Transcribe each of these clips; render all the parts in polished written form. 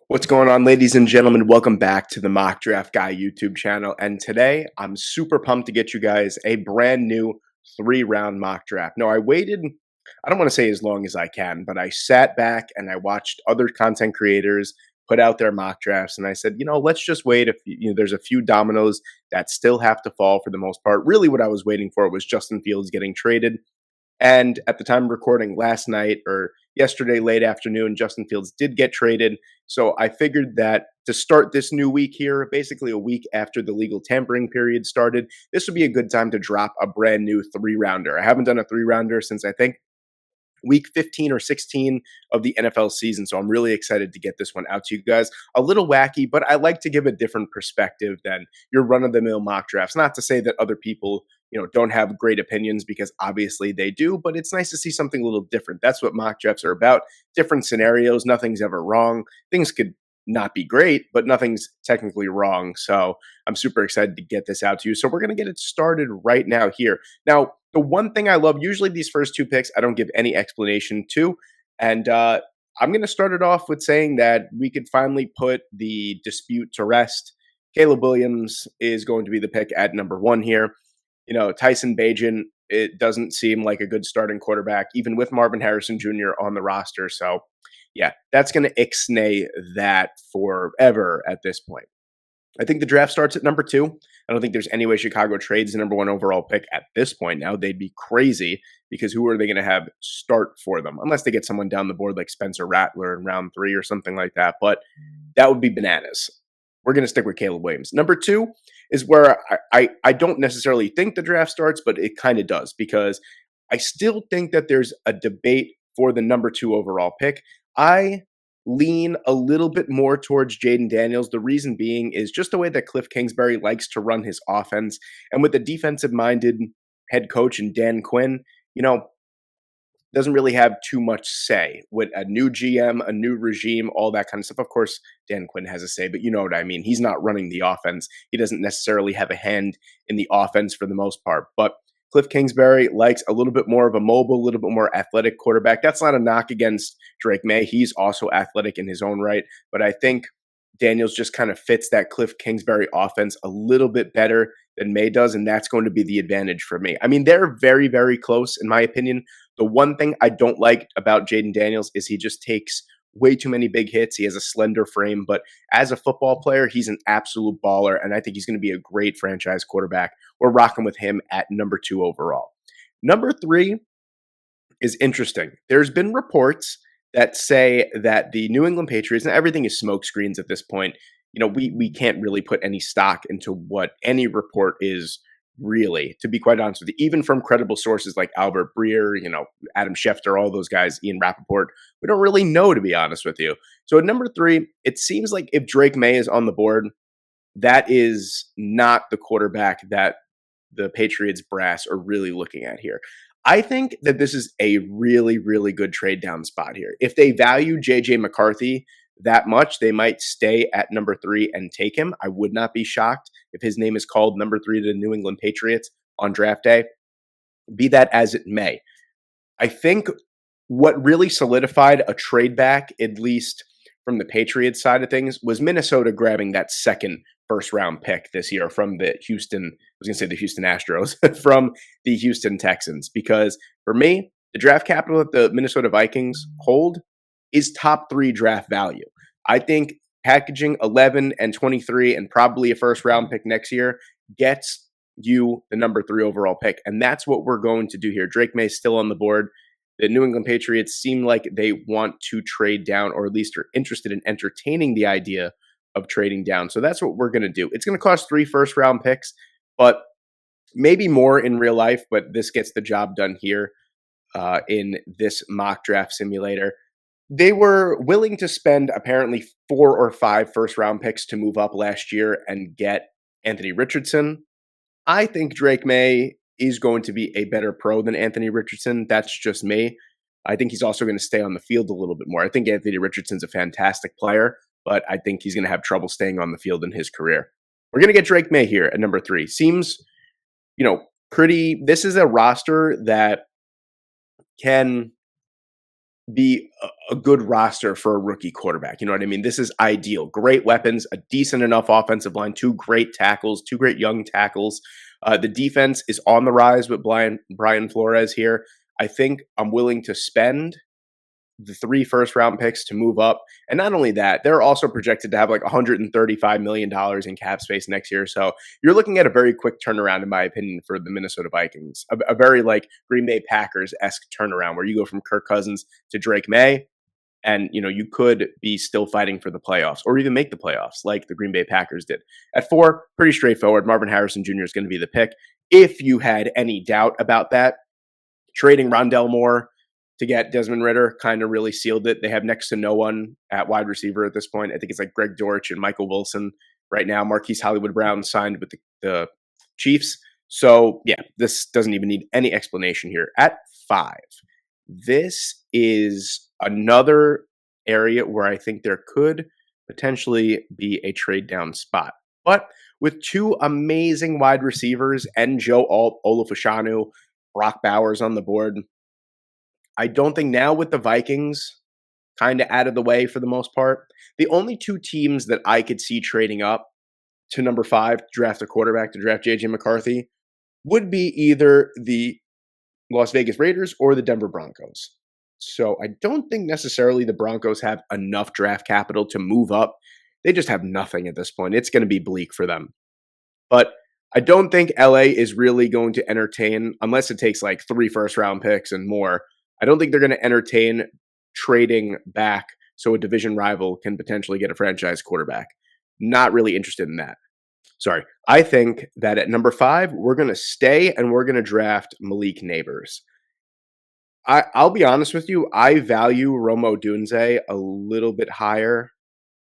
What's going on, ladies and gentlemen? Welcome back to the Mock Draft Guy YouTube channel. And today, I'm super pumped to get you guys a brand new 3-round mock draft. Now, I don't want to say as long as I can, but I sat back and I watched other content creators put out their mock drafts. And I said, let's just wait. There's a few dominoes that still have to fall for the most part. Really, what I was waiting for was Justin Fields getting traded. And at the time of recording last night or yesterday, late afternoon, Justin Fields did get traded. So I figured that to start this new week here, basically a week after the legal tampering period started, this would be a good time to drop a brand new 3-rounder. I haven't done a 3-rounder since I think week 15 or 16 of the NFL season. So I'm really excited to get this one out to you guys. A little wacky, but I like to give a different perspective than your run-of-the-mill mock drafts. Not to say that other people, don't have great opinions, because obviously they do, but it's nice to see something a little different. That's what mock drafts are about. Different scenarios. Nothing's ever wrong. Things could not be great, but nothing's technically wrong. So I'm super excited to get this out to you. So we're going to get it started right now here. Now, the one thing I love, usually these first two picks, I don't give any explanation to. And I'm going to start it off with saying that we could finally put the dispute to rest. Caleb Williams is going to be the pick at number 1 here. Tyson Bagent, it doesn't seem like a good starting quarterback, even with Marvin Harrison Jr. on the roster. So, yeah, that's going to ixnay that forever at this point. I think the draft starts at number 2. I don't think there's any way Chicago trades the number 1 overall pick at this point now. They'd be crazy, because who are they going to have start for them? Unless they get someone down the board like Spencer Rattler in round 3 or something like that. But that would be bananas. We're going to stick with Caleb Williams. Number 2 is where I don't necessarily think the draft starts, but it kind of does, because I still think that there's a debate for the number 2 overall pick. I lean a little bit more towards Jaden Daniels. The reason being is just the way that Cliff Kingsbury likes to run his offense. And with a defensive-minded head coach and Dan Quinn, doesn't really have too much say with a new GM, a new regime, all that kind of stuff. Of course, Dan Quinn has a say, but you know what I mean. He's not running the offense. He doesn't necessarily have a hand in the offense for the most part. But Cliff Kingsbury likes a little bit more of a mobile, a little bit more athletic quarterback. That's not a knock against Drake May. He's also athletic in his own right. But I think Daniels just kind of fits that Cliff Kingsbury offense a little bit better than May does, and that's going to be the advantage for me. I mean, they're very, very close, in my opinion. The one thing I don't like about Jaden Daniels is he just takes way too many big hits. He has a slender frame, but as a football player, he's an absolute baller, and I think he's going to be a great franchise quarterback. We're rocking with him at number 2 overall. Number 3 is interesting. There's been reports that say that the New England Patriots, and everything is smoke screens at this point, we can't really put any stock into what any report is really, to be quite honest with you, even from credible sources like Albert Breer, Adam Schefter, all those guys, Ian Rappaport, we don't really know, to be honest with you. So at number 3, it seems like if Drake May is on the board, that is not the quarterback that the Patriots brass are really looking at here. I think that this is a really, really good trade down spot here. If they value JJ McCarthy that much, they might stay at number 3 and take him. I would not be shocked if his name is called number 3 to the New England Patriots on draft day. Be that as it may, I think what really solidified a trade back, at least from the Patriots side of things, was Minnesota grabbing that second first-round pick this year from the Houston Astros, from the Houston Texans. Because for me, the draft capital that the Minnesota Vikings hold is top 3 draft value. I think packaging 11 and 23 and probably a first-round pick next year gets you the number 3 overall pick. And that's what we're going to do here. Drake May is still on the board. The New England Patriots seem like they want to trade down, or at least are interested in entertaining the idea of trading down. So that's what we're going to do. It's going to cost 3 first-round picks, but maybe more in real life, but this gets the job done here in this mock draft simulator. They were willing to spend apparently 4 or 5 first-round picks to move up last year and get Anthony Richardson. I think Drake May is going to be a better pro than Anthony Richardson. That's just me. I think he's also going to stay on the field a little bit more. I think Anthony Richardson's a fantastic player, but I think he's going to have trouble staying on the field in his career. We're going to get Drake May here at number 3. Seems, pretty. This is a roster that can be a good roster for a rookie quarterback. You know what I mean? This is ideal. Great weapons, a decent enough offensive line, two great tackles, two great young tackles. The defense is on the rise with Brian Flores here. I think I'm willing to spend the 3 first-round picks to move up. And not only that, they're also projected to have like $135 million in cap space next year. So you're looking at a very quick turnaround, in my opinion, for the Minnesota Vikings. A very like Green Bay Packers-esque turnaround where you go from Kirk Cousins to Drake May. And, you could be still fighting for the playoffs or even make the playoffs like the Green Bay Packers did. At 4, pretty straightforward. Marvin Harrison Jr. is going to be the pick. If you had any doubt about that, trading Rondell Moore to get Desmond Ridder kind of really sealed it. They have next to no one at wide receiver at this point. I think it's like Greg Dortch and Michael Wilson right now. Marquise Hollywood Brown signed with the Chiefs. So, yeah, this doesn't even need any explanation here. At 5, this is another area where I think there could potentially be a trade down spot. But with 2 amazing wide receivers and Joe Olafashanu, Brock Bowers on the board, I don't think now with the Vikings kind of out of the way for the most part, the only 2 teams that I could see trading up to number 5 to draft a quarterback, to draft JJ McCarthy, would be either the Las Vegas Raiders or the Denver Broncos. So I don't think necessarily the Broncos have enough draft capital to move up. They just have nothing at this point. It's going to be bleak for them. But I don't think LA is really going to entertain, unless it takes like 3 first-round picks and more. I don't think they're going to entertain trading back so a division rival can potentially get a franchise quarterback. Not really interested in that. Sorry. I think that at number 5, we're going to stay and we're going to draft Malik Neighbors. I'll be honest with you. I value Rome Odunze a little bit higher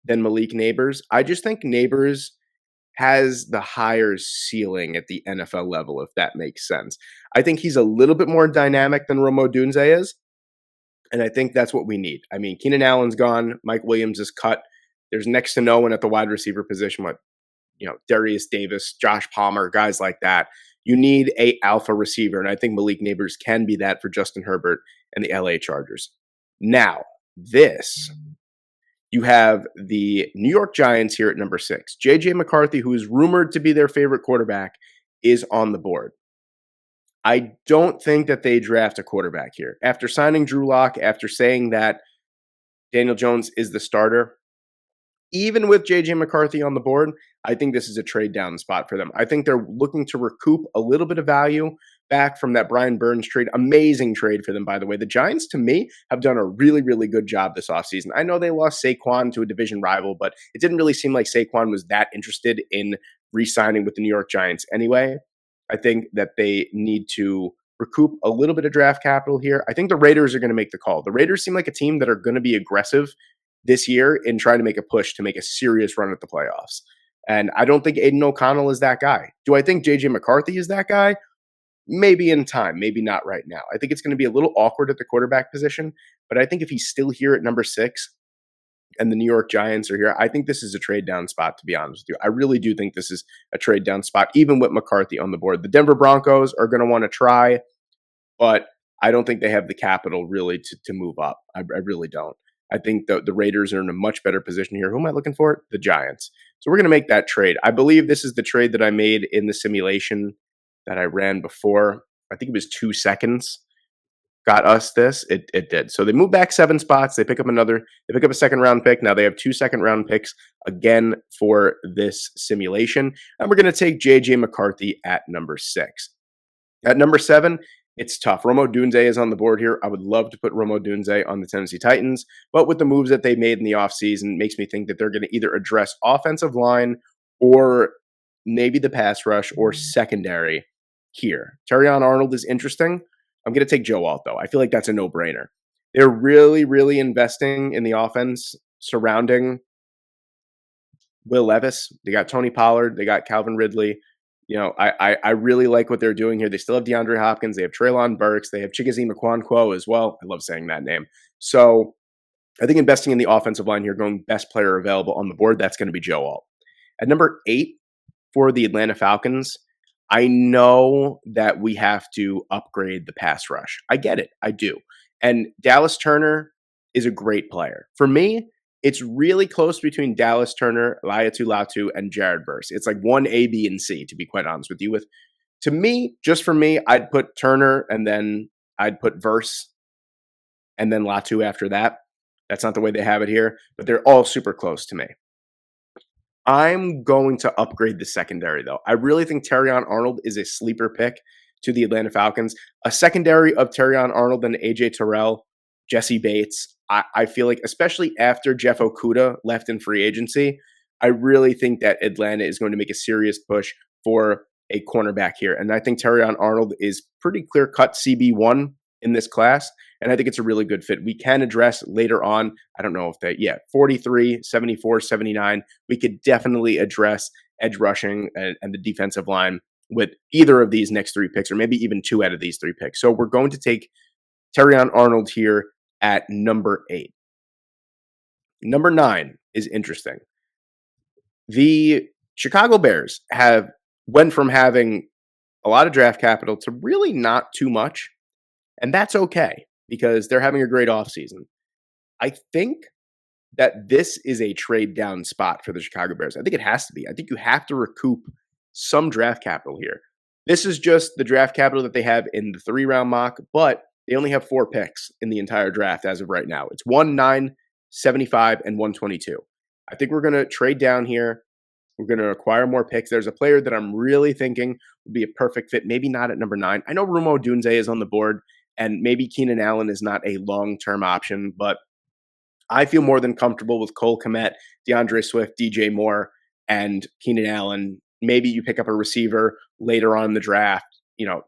than Malik Neighbors. I just think Neighbors has the higher ceiling at the NFL level, if that makes sense. I think he's a little bit more dynamic than Rome Odunze is, and I think that's what we need. I mean, Keenan Allen's gone. Mike Williams is cut. There's next to no one at the wide receiver position. Darius Davis, Josh Palmer, guys like that. You need a alpha receiver, and I think Malik Neighbors can be that for Justin Herbert and the LA Chargers. Now, you have the New York Giants here at number 6. JJ McCarthy, who is rumored to be their favorite quarterback, is on the board. I don't think that they draft a quarterback here. After signing Drew Lock, after saying that Daniel Jones is the starter, even with JJ McCarthy on the board, I think this is a trade down spot for them. I think they're looking to recoup a little bit of value back from that Brian Burns trade. Amazing trade for them, by the way. The Giants, to me, have done a really, really good job this offseason. I know they lost Saquon to a division rival, but it didn't really seem like Saquon was that interested in re-signing with the New York Giants anyway. I think that they need to recoup a little bit of draft capital here. I think the Raiders are going to make the call. The Raiders seem like a team that are going to be aggressive this year in trying to make a push to make a serious run at the playoffs. And I don't think Aiden O'Connell is that guy. Do I think JJ McCarthy is that guy? Maybe in time, maybe not right now. I think it's going to be a little awkward at the quarterback position, but I think if he's still here at number 6 and the New York Giants are here, I think this is a trade down spot, to be honest with you. I really do think this is a trade down spot, even with McCarthy on the board. The Denver Broncos are going to want to try, but I don't think they have the capital really to move up. I really don't. I think the Raiders are in a much better position here. Who am I looking for? The Giants. So we're going to make that trade. I believe this is the trade that I made in the simulation that I ran before. I think it was 2 seconds got us this. It did. So they move back 7 spots. They pick up a second round pick. Now they have 2 second round picks again for this simulation. And we're going to take JJ McCarthy at number 6. At number 7, it's tough. Rome Odunze is on the board here. I would love to put Rome Odunze on the Tennessee Titans, but with the moves that they made in the offseason, it makes me think that they're going to either address offensive line or maybe the pass rush or secondary here. Terrion Arnold is interesting. I'm going to take Joe Alt, though. I feel like that's a no-brainer. They're really, really investing in the offense surrounding Will Levis. They got Tony Pollard. They got Calvin Ridley. I really like what they're doing here. They still have DeAndre Hopkins. They have Treylon Burks. They have Chigozie Okonkwo as well. I love saying that name. So I think investing in the offensive line here, going best player available on the board, that's going to be Joe Alt. At number 8 for the Atlanta Falcons, I know that we have to upgrade the pass rush. I get it. I do. And Dallas Turner is a great player. For me, it's really close between Dallas Turner, Laiatu Latu, and Jared Verse. It's like one A, B, and C, to be quite honest with you. To me, just for me, I'd put Turner and then I'd put Verse and then Latu after that. That's not the way they have it here, but they're all super close to me. I'm going to upgrade the secondary, though. I really think Terrion Arnold is a sleeper pick to the Atlanta Falcons. A secondary of Terrion Arnold and AJ Terrell, Jesse Bates. I feel like, especially after Jeff Okudah left in free agency, I really think that Atlanta is going to make a serious push for a cornerback here. And I think Terrion Arnold is pretty clear-cut CB1 in this class, and I think it's a really good fit. We can address later on, I don't know if that, 43, 74, 79. We could definitely address edge rushing and the defensive line with either of these next 3 picks, or maybe even 2 out of these 3 picks. So we're going to take Terrion Arnold here at number 8. Number 9 is interesting. The Chicago Bears went from having a lot of draft capital to really not too much, and that's okay because they're having a great offseason. I think that this is a trade down spot for the Chicago Bears. I think it has to be. I think you have to recoup some draft capital here. This is just the draft capital that they have in the 3-round mock, but they only have 4 picks in the entire draft as of right now. It's 1, 9, 75, and 122. I think we're going to trade down here. We're going to acquire more picks. There's a player that I'm really thinking would be a perfect fit, maybe not at number 9. I know Rumo Dunze is on the board, and maybe Keenan Allen is not a long-term option, but I feel more than comfortable with Cole Kmet, DeAndre Swift, DJ Moore, and Keenan Allen. Maybe you pick up a receiver later on in the draft.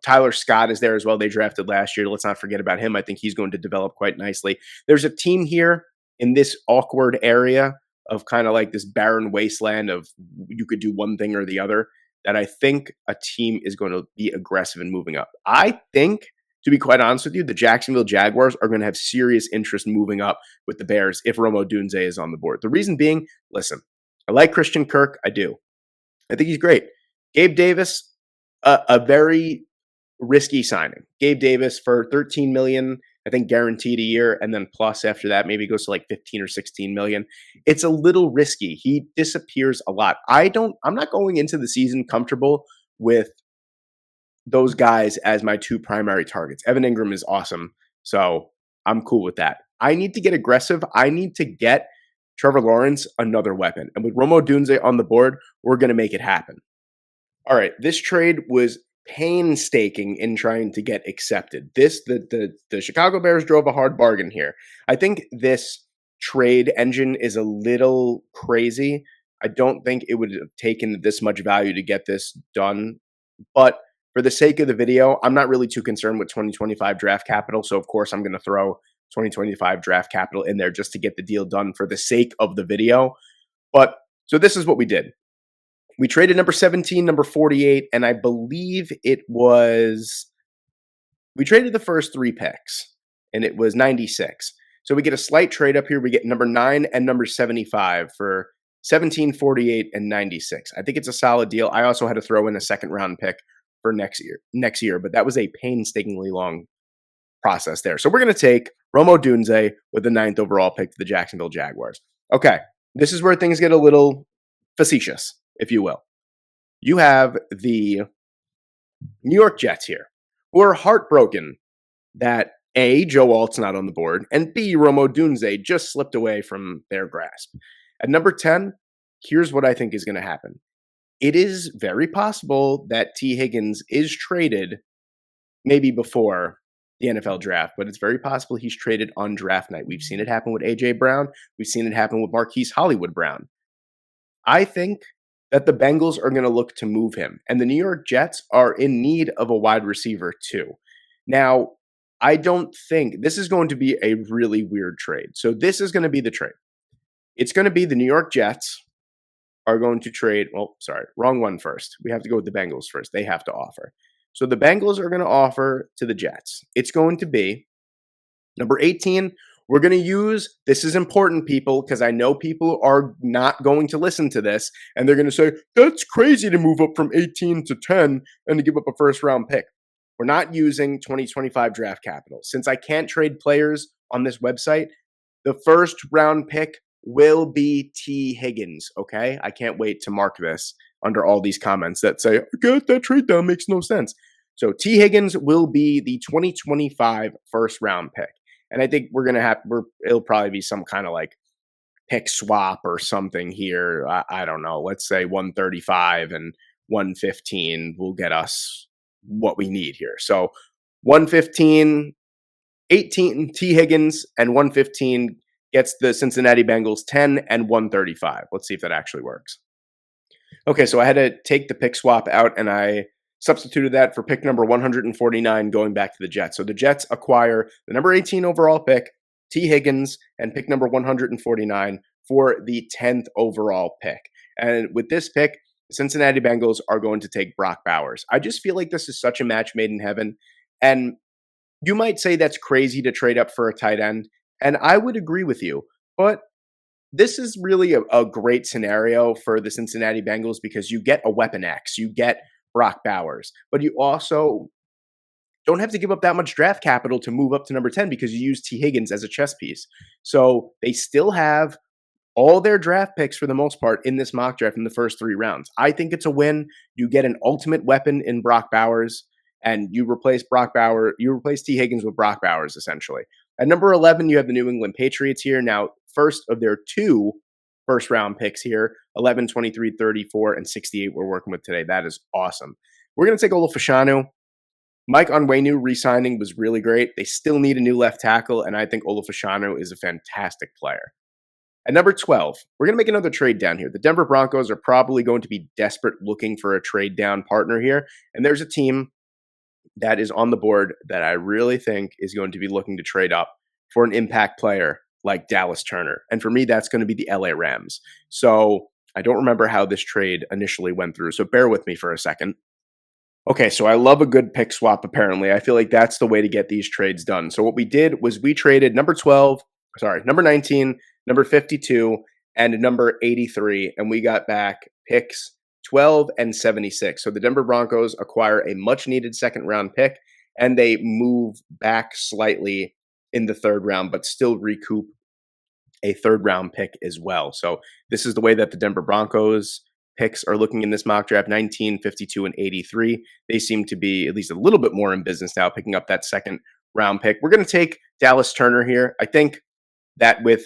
Tyler Scott is there as well. They drafted last year. Let's not forget about him. I think he's going to develop quite nicely. There's a team here in this awkward area of kind of like this barren wasteland of you could do one thing or the other that I think a team is going to be aggressive in moving up. I think, to be quite honest with you, the Jacksonville Jaguars are going to have serious interest moving up with the Bears if Rome Odunze is on the board. The reason being, listen, I like Christian Kirk. I do. I think he's great. Gabe Davis, a very risky signing. Gabe Davis for $13 million, I think guaranteed a year, and then plus after that, maybe goes to like 15 or 16 million. It's a little risky. He disappears a lot. I'm not going into the season comfortable with those guys as my 2 primary targets. Evan Ingram is awesome, so I'm cool with that. I need to get aggressive. I need to get Trevor Lawrence another weapon. And with Rome Odunze on the board, we're going to make it happen. All right, this trade was painstaking in trying to get accepted. The Chicago Bears drove a hard bargain here. I think this trade engine is a little crazy. I don't think it would have taken this much value to get this done, but for the sake of the video, I'm not really too concerned with 2025 draft capital, so of course I'm going to throw 2025 draft capital in there just to get the deal done for the sake of the video. But so this is what we did. We traded number 17, number 48, and I believe we traded the first 3 picks, and it was 96. So we get a slight trade up here. We get number 9 and number 75 for 17, 48, and 96. I think it's a solid deal. I also had to throw in a 2nd-round pick for next year, but that was a painstakingly long process there. So we're going to take Rome Odunze with the 9th overall pick to the Jacksonville Jaguars. Okay, this is where things get a little facetious, if you will. You have the New York Jets here, who are heartbroken that A, Joe Alt's not on the board, and B, Rome Odunze just slipped away from their grasp. At number 10, here's what I think is going to happen. It is very possible that T. Higgins is traded maybe before the NFL draft, but it's very possible he's traded on draft night. We've seen it happen with A.J. Brown. We've seen it happen with Marquise Hollywood Brown. I think that the Bengals are going to look to move him, and the New York Jets are in need of a wide receiver too. Now, I don't think this is going to be a really weird trade. So this is going to be the trade. It's going to be the New York Jets are going to trade. Well, sorry, wrong one first. We have to go with the Bengals first. They have to offer. So the Bengals are going to offer to the Jets. It's going to be number 18. We're going to use, this is important, people, because I know people are not going to listen to this, and they're going to say, that's crazy to move up from 18 to 10 and to give up a first-round pick. We're not using 2025 draft capital. Since I can't trade players on this website, The first round pick will be T. Higgins. Okay. I can't wait to mark this under all these comments that say, "Get that trade down, makes no sense." So T. Higgins will be the 2025 first round pick. And I think it'll probably be some kind of like pick swap or something here. I don't know. Let's say 135 and 115 will get us what we need here. So 115, 18 T. Higgins, and 115 gets the Cincinnati Bengals 10 and 135. Let's see if that actually works. Okay, so I had to take the pick swap out and I substituted that for pick number 149 going back to the Jets. So the Jets acquire the number 18 overall pick, T. Higgins, and pick number 149 for the 10th overall pick. And with this pick, the Cincinnati Bengals are going to take Brock Bowers. I just feel like this is such a match made in heaven. And you might say that's crazy to trade up for a tight end. And I would agree with you. But this is really a great scenario for the Cincinnati Bengals because you get a weapon X, you get Brock Bowers, but you also don't have to give up that much draft capital to move up to number 10 because you use T. Higgins as a chess piece. So they still have all their draft picks for the most part in this mock draft in the first 3 rounds. I think it's a win. You get an ultimate weapon in Brock Bowers, and you replace T. Higgins with Brock Bowers, essentially. At number 11, you have the New England Patriots here. Now, first of their 2 first-round picks here, 11, 23, 34, and 68 we're working with today. That is awesome. We're going to take Olu Fashanu. Mike Onwenu re-signing was really great. They still need a new left tackle, and I think Olu Fashanu is a fantastic player. At number 12, we're going to make another trade down here. The Denver Broncos are probably going to be desperate looking for a trade down partner here, and there's a team that is on the board that I really think is going to be looking to trade up for an impact player like Dallas Turner. And for me, that's going to be the LA Rams. So I don't remember how this trade initially went through. So bear with me for a second. Okay, so I love a good pick swap, apparently. I feel like that's the way to get these trades done. So what we did was we traded number 19, number 52, and number 83, and we got back picks 12 and 76. So the Denver Broncos acquire a much-needed second-round pick, and they move back slightly in the 3rd round, but still recoup a 3rd-round pick as well. So this is the way that the Denver Broncos picks are looking in this mock draft: 19, 52, and 83. They seem to be at least a little bit more in business now, picking up that 2nd-round pick. We're going to take Dallas Turner here. I think that with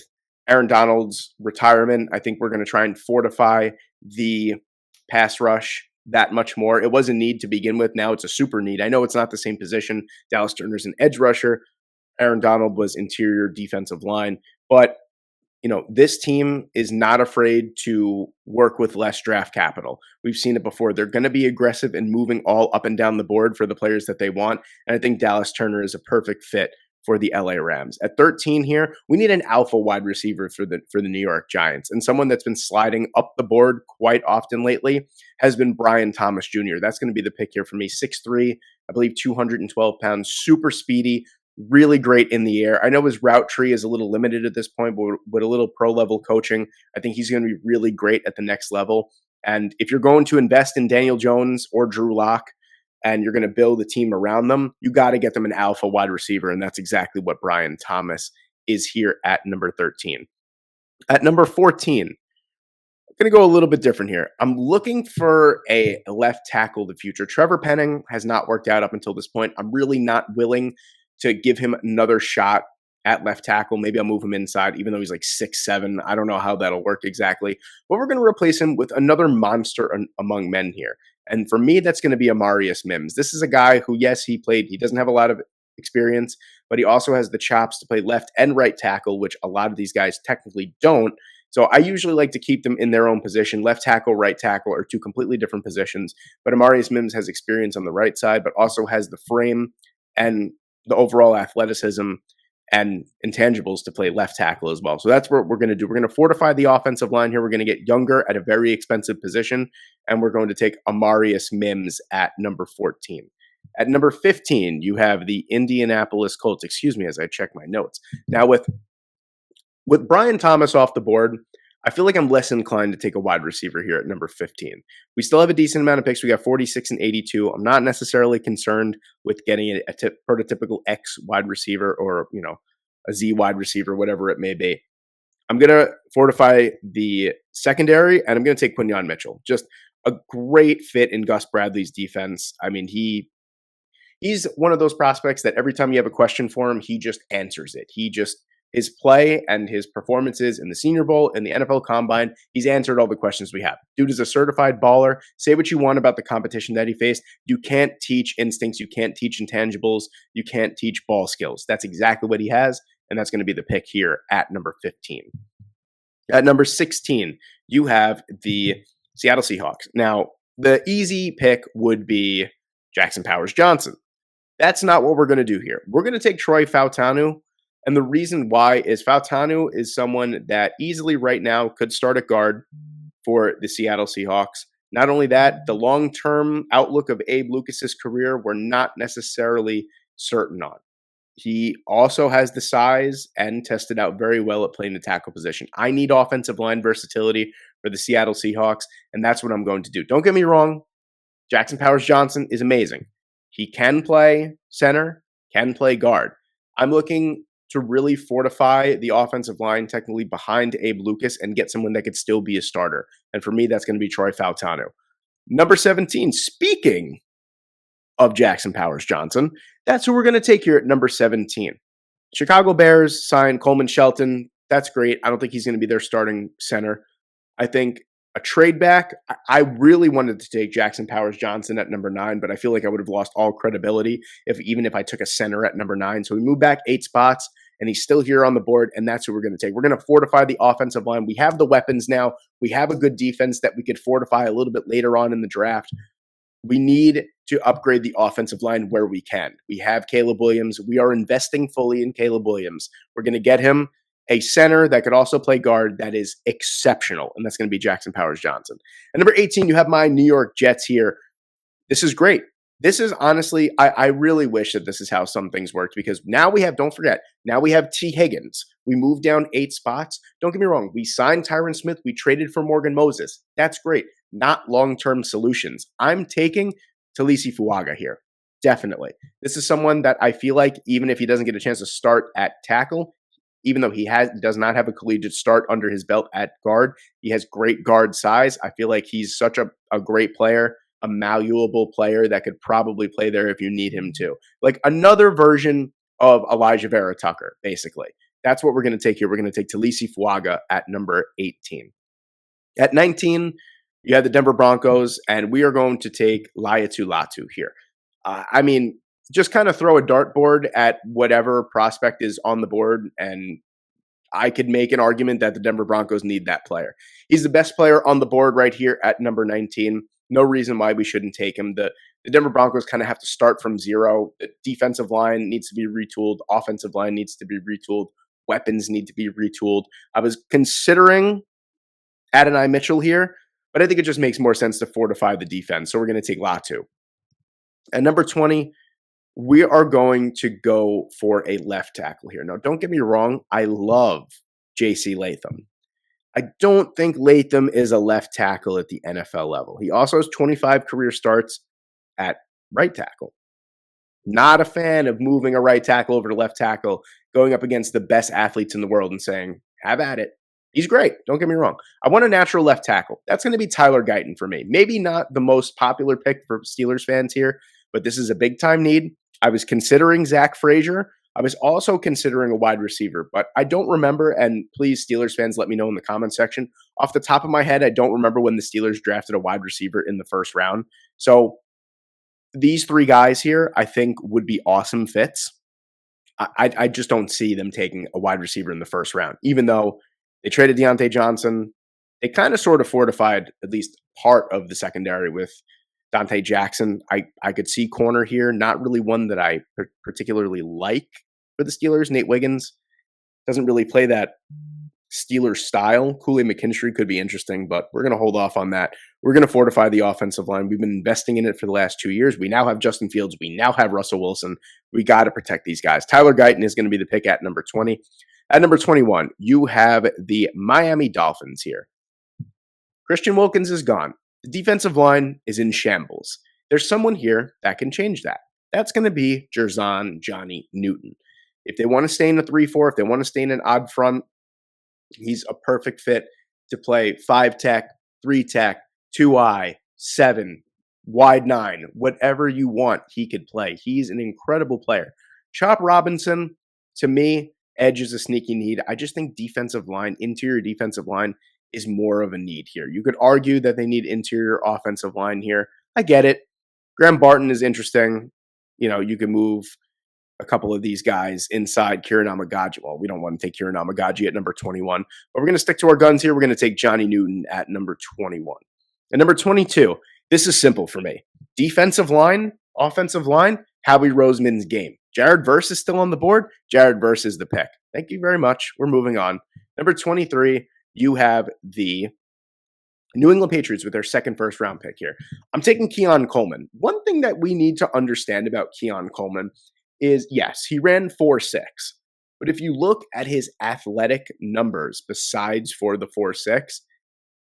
Aaron Donald's retirement, I think we're going to try and fortify the pass rush that much more. It was a need to begin with. Now it's a super need. I know it's not the same position. Dallas Turner's an edge rusher. Aaron Donald was interior defensive line. But, this team is not afraid to work with less draft capital. We've seen it before. They're going to be aggressive in moving all up and down the board for the players that they want. And I think Dallas Turner is a perfect fit for the LA Rams. At 13 here, we need an alpha wide receiver for the New York Giants. And someone that's been sliding up the board quite often lately has been Brian Thomas Jr. That's going to be the pick here for me. 6'3", I believe 212 pounds, super speedy, really great in the air. I know his route tree is a little limited at this point, but with a little pro-level coaching, I think he's going to be really great at the next level. And if you're going to invest in Daniel Jones or Drew Lock, and you're going to build a team around them, you got to get them an alpha wide receiver, and that's exactly what Brian Thomas is here at number 13. At number 14, I'm going to go a little bit different here. I'm looking for a left tackle of the future. Trevor Penning has not worked out up until this point. I'm really not willing to give him another shot at left tackle. Maybe I'll move him inside, even though he's like 6'7". I don't know how that'll work exactly. But we're going to replace him with another monster among men here. And for me, that's going to be Amarius Mims. This is a guy who, yes, he doesn't have a lot of experience, but he also has the chops to play left and right tackle, which a lot of these guys technically don't. So I usually like to keep them in their own position. Left tackle, right tackle are 2 completely different positions. But Amarius Mims has experience on the right side, but also has the frame and the overall athleticism and intangibles to play left tackle as well. So that's what we're going to do. We're going to fortify the offensive line here. We're going to get younger at a very expensive position, and we're going to take Amarius Mims at number 14. At number 15, you have the Indianapolis Colts. Excuse me as I check my notes. Now, with Brian Thomas off the board, I feel like I'm less inclined to take a wide receiver here at number 15. We still have a decent amount of picks. We got 46 and 82. I'm not necessarily concerned with getting a prototypical X wide receiver or, a Z wide receiver, whatever it may be. I'm going to fortify the secondary, and I'm going to take Quinyon Mitchell. Just a great fit in Gus Bradley's defense. I mean, he's one of those prospects that every time you have a question for him, he just answers it. His play and his performances in the Senior Bowl and the NFL Combine, he's answered all the questions we have. Dude is a certified baller. Say what you want about the competition that he faced. You can't teach instincts. You can't teach intangibles. You can't teach ball skills. That's exactly what he has, and that's going to be the pick here at number 15. At number 16, you have the Seattle Seahawks. Now, the easy pick would be Jackson Powers Johnson. That's not what we're going to do here. We're going to take Troy Fautanu. And the reason why is Fautanu is someone that easily right now could start at guard for the Seattle Seahawks. Not only that, the long-term outlook of Abe Lucas's career, we're not necessarily certain on. He also has the size and tested out very well at playing the tackle position. I need offensive line versatility for the Seattle Seahawks, and that's what I'm going to do. Don't get me wrong. Jackson Powers Johnson is amazing. He can play center, can play guard. I'm looking to really fortify the offensive line technically behind Abe Lucas and get someone that could still be a starter. And for me, that's going to be Troy Fautanu. Number 17, speaking of Jackson Powers Johnson, that's who we're going to take here at number 17. Chicago Bears signed Coleman Shelton. That's great. I don't think he's going to be their starting center. I think a trade back, I really wanted to take Jackson Powers Johnson at number 9, but I feel like I would have lost all credibility even if I took a center at number 9. So we moved back 8 spots, and he's still here on the board, and that's who we're going to take. We're going to fortify the offensive line. We have the weapons now. We have a good defense that we could fortify a little bit later on in the draft. We need to upgrade the offensive line where we can. We have Caleb Williams. We are investing fully in Caleb Williams. We're going to get him a center that could also play guard that is exceptional, and that's going to be Jackson Powers Johnson. And number 18, you have my New York Jets here. This is great. This is honestly, I really wish that this is how some things worked, because now we have, don't forget, now we have T. Higgins. We moved down 8 spots. Don't get me wrong. We signed Tyron Smith. We traded for Morgan Moses. That's great. Not long-term solutions. I'm taking Talisi Fuaga here. Definitely. This is someone that I feel like even if he doesn't get a chance to start at tackle, even though he does not have a collegiate start under his belt at guard, he has great guard size. I feel like he's such a great player, a malleable player that could probably play there if you need him to. Like another version of Elijah Vera Tucker, basically. That's what we're going to take here. We're going to take Talisi Fuaga at number 18. At 19, you have the Denver Broncos, and we are going to take Laiatu Latu here. I mean, just kind of throw a dartboard at whatever prospect is on the board, and I could make an argument that the Denver Broncos need that player. He's the best player on the board right here at number 19. No reason why we shouldn't take him. The Denver Broncos kind of have to start from zero. The defensive line needs to be retooled. Offensive line needs to be retooled. Weapons need to be retooled. I was considering Adonai Mitchell here, but I think it just makes more sense to fortify the defense. So we're going to take Latu. At number 20, we are going to go for a left tackle here. Now, don't get me wrong. I love J.C. Latham. I don't think Latham is a left tackle at the NFL level. He also has 25 career starts at right tackle. Not a fan of moving a right tackle over to left tackle, going up against the best athletes in the world and saying, have at it. He's great. Don't get me wrong. I want a natural left tackle. That's going to be Tyler Guyton for me. Maybe not the most popular pick for Steelers fans here, but this is a big-time need. I was considering Zach Frazier. I was also considering a wide receiver, but I don't remember, and please, Steelers fans, let me know in the comment section. Off the top of my head, I don't remember when the Steelers drafted a wide receiver in the first round. So these 3 guys here, I think, would be awesome fits. I just don't see them taking a wide receiver in the first round, even though they traded Deontay Johnson. They kind of sort of fortified at least part of the secondary with Dante Jackson. I could see corner here, not really one that I particularly like for the Steelers. Nate Wiggins doesn't really play that Steelers style. Kool-Aid McKinstry could be interesting, but we're going to hold off on that. We're going to fortify the offensive line. We've been investing in it for the last 2 years. We now have Justin Fields. We now have Russell Wilson. We got to protect these guys. Tyler Guyton is going to be the pick at number 20. At number 21, you have the Miami Dolphins here. Christian Wilkins is gone. The defensive line is in shambles. There's someone here that can change that. That's going to be Jerzon Johnny Newton. If they want to stay in a 3-4, if they want to stay in an odd front, he's a perfect fit to play 5 tech, 3 tech, 2 7, wide 9, whatever you want, he could play. He's an incredible player. Chop Robinson, to me, edge is a sneaky need. I just think defensive line, interior defensive line, is more of a need here. You could argue that they need interior offensive line here. I get it. Graham Barton is interesting. You can move a couple of these guys inside Kieran Amagaji. Well, we don't want to take Kieran Amagaji at number 21, but we're going to stick to our guns here. We're going to take Johnny Newton at number 21. And number 22, this is simple for me. Defensive line, offensive line, Howie Roseman's game. Jared Verse is still on the board. Jared Verse is the pick. Thank you very much. We're moving on. Number 23, you have the New England Patriots with their second first-round pick here. I'm taking Keon Coleman. One thing that we need to understand about Keon Coleman is, yes, he ran 4.6. But if you look at his athletic numbers besides for the 4.6,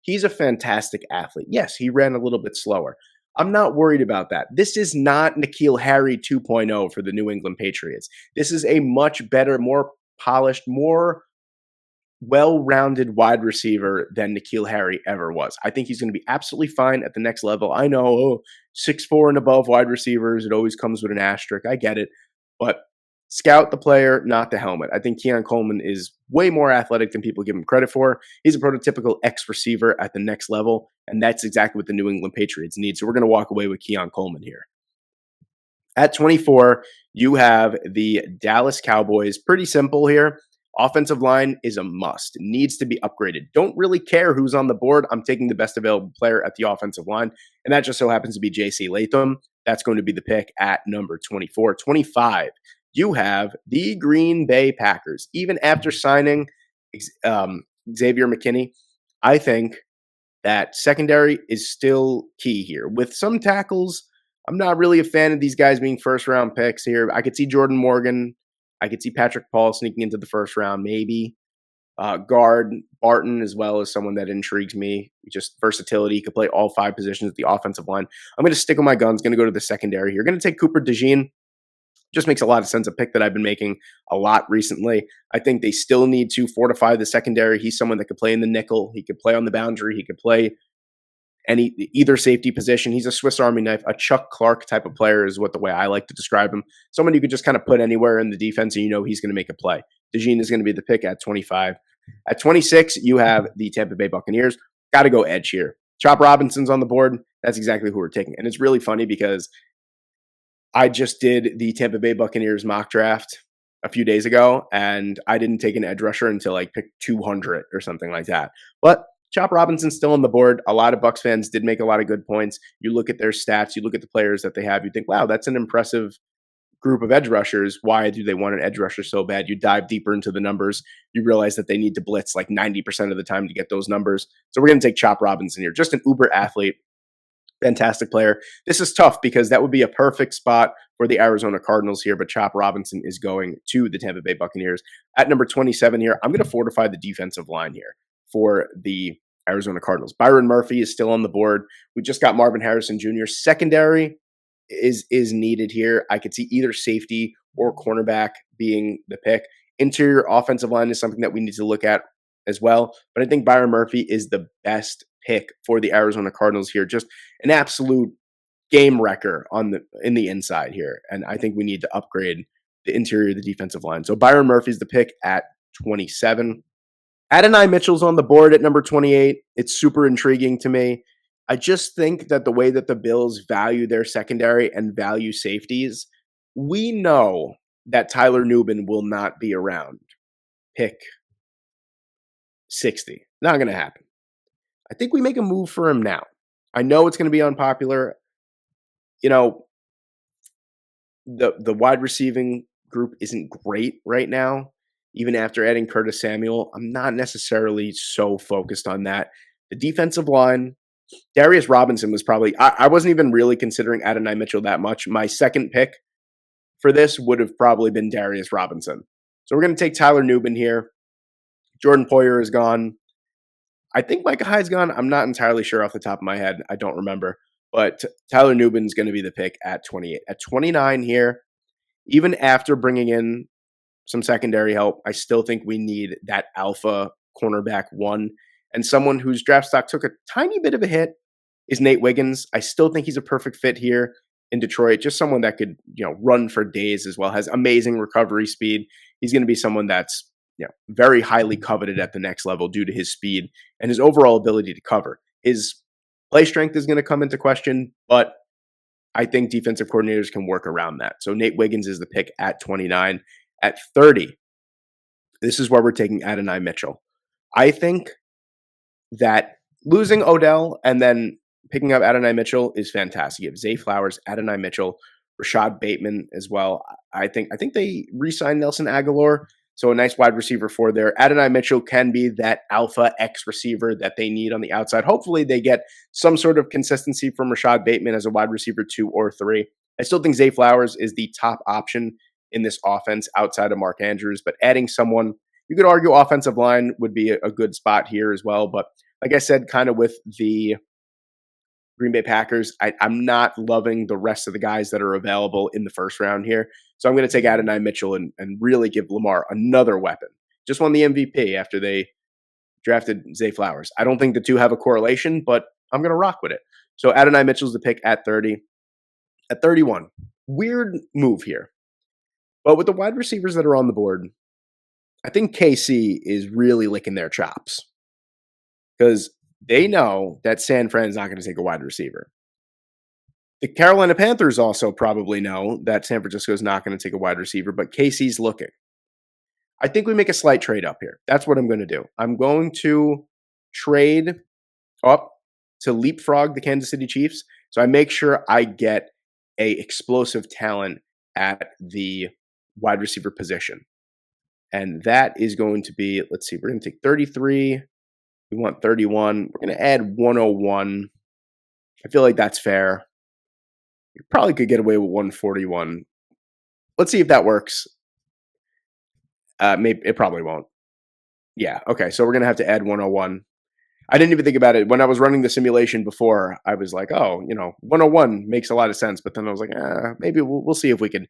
he's a fantastic athlete. Yes, he ran a little bit slower. I'm not worried about that. This is not N'Keal Harry 2.0 for the New England Patriots. This is a much better, more polished, more well-rounded wide receiver than N'Keal Harry ever was. I think he's going to be absolutely fine at the next level. I know 6'4" and above wide receivers, it always comes with an asterisk. I get it. But scout the player, not the helmet. I think Keon Coleman is way more athletic than people give him credit for. He's a prototypical X receiver at the next level, and that's exactly what the New England Patriots need. So we're going to walk away with Keon Coleman here. At 24, you have the Dallas Cowboys. Pretty simple here. Offensive line is a must. It needs to be upgraded. Don't really care who's on the board. I'm taking the best available player at the offensive line, and that just so happens to be J.C. Latham. That's going to be the pick at number 24. 25, you have the Green Bay Packers. Even after signing Xavier McKinney, I think that secondary is still key here. With some tackles, I'm not really a fan of these guys being first-round picks here. I could see Jordan Morgan. I could see Patrick Paul sneaking into the first round, maybe. Guard Barton as well as someone that intrigues me. Just versatility. He could play all 5 positions at the offensive line. I'm going to stick with my guns. Going to go to the secondary here. Going to take Cooper DeJean. Just makes a lot of sense. A pick that I've been making a lot recently. I think they still need to fortify the secondary. He's someone that could play in the nickel. He could play on the boundary. He could play either safety position. He's a Swiss Army knife, a Chuck Clark type of player is what the way I like to describe him. Someone you could just kind of put anywhere in the defense and he's going to make a play. DeJean is going to be the pick at 25. At 26, you have the Tampa Bay Buccaneers. Got to go edge here. Chop Robinson's on the board. That's exactly who we're taking. And it's really funny because I just did the Tampa Bay Buccaneers mock draft a few days ago, and I didn't take an edge rusher until like pick 200 or something like that. But Chop Robinson's still on the board. A lot of Bucs fans did make a lot of good points. You look at their stats, you look at the players that they have, you think, wow, that's an impressive group of edge rushers. Why do they want an edge rusher so bad? You dive deeper into the numbers, you realize that they need to blitz like 90% of the time to get those numbers. So we're going to take Chop Robinson here. Just an uber athlete. Fantastic player. This is tough because that would be a perfect spot for the Arizona Cardinals here, but Chop Robinson is going to the Tampa Bay Buccaneers. At number 27 here, I'm going to fortify the defensive line here for the Arizona Cardinals. Byron Murphy is still on the board. We just got Marvin Harrison Jr. Secondary is needed here. I could see either safety or cornerback being the pick. Interior offensive line is something that we need to look at as well, but I think Byron Murphy is the best pick for the Arizona Cardinals here. Just an absolute game wrecker in the inside here, and I think we need to upgrade the interior of the defensive line. So Byron Murphy's the pick at 27. Adonai Mitchell's on the board at number 28. It's super intriguing to me. I just think that the way that the Bills value their secondary and value safeties, we know that Tyler Nubin will not be around. Pick 60. Not going to happen. I think we make a move for him now. I know it's going to be unpopular. The wide receiving group isn't great right now. Even after adding Curtis Samuel, I'm not necessarily so focused on that. The defensive line, Darius Robinson was probably, I wasn't even really considering Adonai Mitchell that much. My second pick for this would have probably been Darius Robinson. So we're going to take Tyler Nubin here. Jordan Poyer is gone. I think Micah Hyde's gone. I'm not entirely sure off the top of my head. I don't remember. But Tyler Nubin is going to be the pick at 28. At 29 here, even after bringing in some secondary help. I still think we need that alpha cornerback one. And someone whose draft stock took a tiny bit of a hit is Nate Wiggins. I still think he's a perfect fit here in Detroit. Just someone that could, run for days as well, has amazing recovery speed. He's going to be someone that's, very highly coveted at the next level due to his speed and his overall ability to cover. His play strength is going to come into question, but I think defensive coordinators can work around that. So Nate Wiggins is the pick at 29. At 30, this is where we're taking Adonai Mitchell. I think that losing Odell and then picking up Adonai Mitchell is fantastic. You have Zay Flowers, Adonai Mitchell, Rashad Bateman as well. I think they re-signed Nelson Aguilar, so a nice wide receiver for there. Adonai Mitchell can be that alpha X receiver that they need on the outside. Hopefully they get some sort of consistency from Rashad Bateman as a wide receiver 2 or 3. I still think Zay Flowers is the top option in this offense outside of Mark Andrews, but adding someone, you could argue offensive line would be a good spot here as well. But like I said, kind of with the Green Bay Packers, I'm not loving the rest of the guys that are available in the first round here. So I'm going to take Adonai Mitchell and really give Lamar another weapon. Just won the MVP after they drafted Zay Flowers. I don't think the two have a correlation, but I'm going to rock with it. So Adonai Mitchell's the pick at 30. At 31, weird move here. But with the wide receivers that are on the board, I think KC is really licking their chops because they know that San Fran's not going to take a wide receiver. The Carolina Panthers also probably know that San Francisco is not going to take a wide receiver, but KC's looking. I think we make a slight trade up here. That's what I'm going to do. I'm going to trade up to leapfrog the Kansas City Chiefs. So I make sure I get a explosive talent at the wide receiver position. And that is going to be, let's see, we're going to take 33. We want 31. We're going to add 101. I feel like that's fair. You probably could get away with 141. Let's see if that works. Maybe it probably won't. Yeah, okay. So we're going to have to add 101. I didn't even think about it. When I was running the simulation before, I was like, oh, 101 makes a lot of sense. But then I was like, maybe we'll see if we can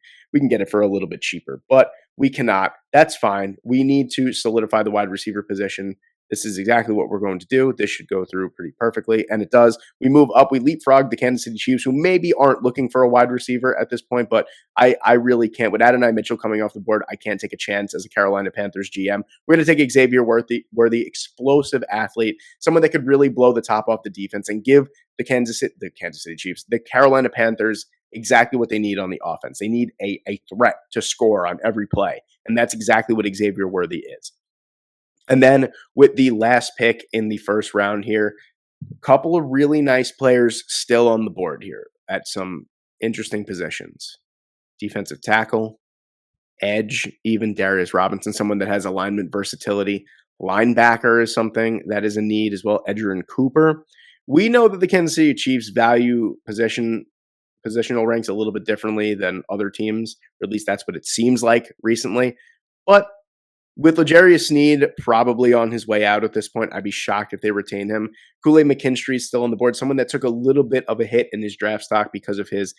get it for a little bit cheaper. But we cannot. That's fine. We need to solidify the wide receiver position. This is exactly what we're going to do. This should go through pretty perfectly, and it does. We move up. We leapfrog the Kansas City Chiefs, who maybe aren't looking for a wide receiver at this point, but I really can't. With Adonai Mitchell coming off the board, I can't take a chance as a Carolina Panthers GM. We're going to take Xavier Worthy, explosive athlete, someone that could really blow the top off the defense and give the Kansas City Chiefs, the Carolina Panthers, exactly what they need on the offense. They need a threat to score on every play, and that's exactly what Xavier Worthy is. And then with the last pick in the first round here, a couple of really nice players still on the board here at some interesting positions. Defensive tackle, edge, even Darius Robinson, someone that has alignment versatility. Linebacker is something that is a need as well. Edgerrin Cooper. We know that the Kansas City Chiefs value positional ranks a little bit differently than other teams, or at least that's what it seems like recently. But with L'Jarius Sneed probably on his way out at this point, I'd be shocked if they retain him. Kool-Aid McKinstry is still on the board, someone that took a little bit of a hit in his draft stock because of his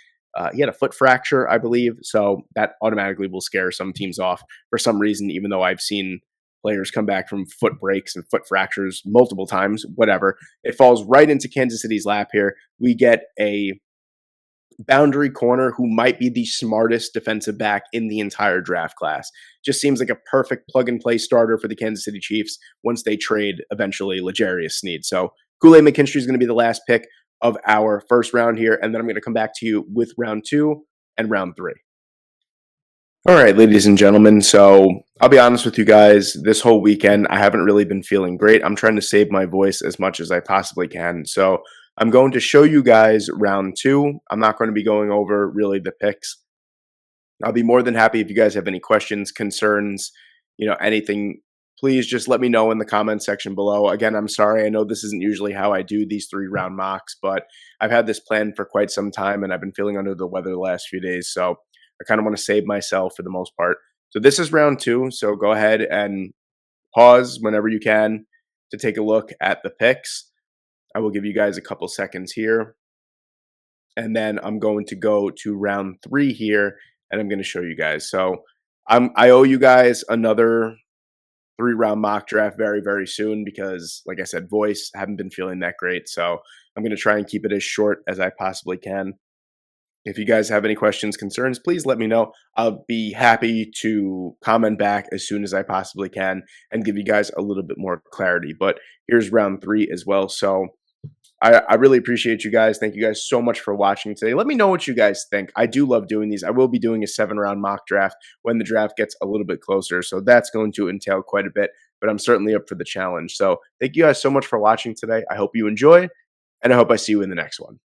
he had a foot fracture, I believe, so that automatically will scare some teams off for some reason, even though I've seen players come back from foot breaks and foot fractures multiple times, whatever. It falls right into Kansas City's lap here. We get a boundary corner who might be the smartest defensive back in the entire draft class. Just seems like a perfect plug-and-play starter for the Kansas City Chiefs once they trade eventually L'Jarius Sneed. So Kool-Aid McKinstry is going to be the last pick of our first round here, and then I'm going to come back to you with round 2 and round 3. All right, ladies and gentlemen, so I'll be honest with you guys, this whole weekend I haven't really been feeling great. I'm trying to save my voice as much as I possibly can, so I'm going to show you guys round 2. I'm not going to be going over really the picks. I'll be more than happy if you guys have any questions, concerns, anything. Please just let me know in the comments section below. Again, I'm sorry. I know this isn't usually how I do these 3-round mocks, but I've had this planned for quite some time, and I've been feeling under the weather the last few days, so I kind of want to save myself for the most part. So this is round 2, so go ahead and pause whenever you can to take a look at the picks. I will give you guys a couple seconds here. And then I'm going to go to round 3 here, and I'm going to show you guys. So I owe you guys another 3 round mock draft very, very soon because, like I said, voice haven't been feeling that great. So I'm going to try and keep it as short as I possibly can. If you guys have any questions, concerns, please let me know. I'll be happy to comment back as soon as I possibly can and give you guys a little bit more clarity. But here's round 3 as well. So I really appreciate you guys. Thank you guys so much for watching today. Let me know what you guys think. I do love doing these. I will be doing a 7 round mock draft when the draft gets a little bit closer. So that's going to entail quite a bit, but I'm certainly up for the challenge. So thank you guys so much for watching today. I hope you enjoy, and I hope I see you in the next one.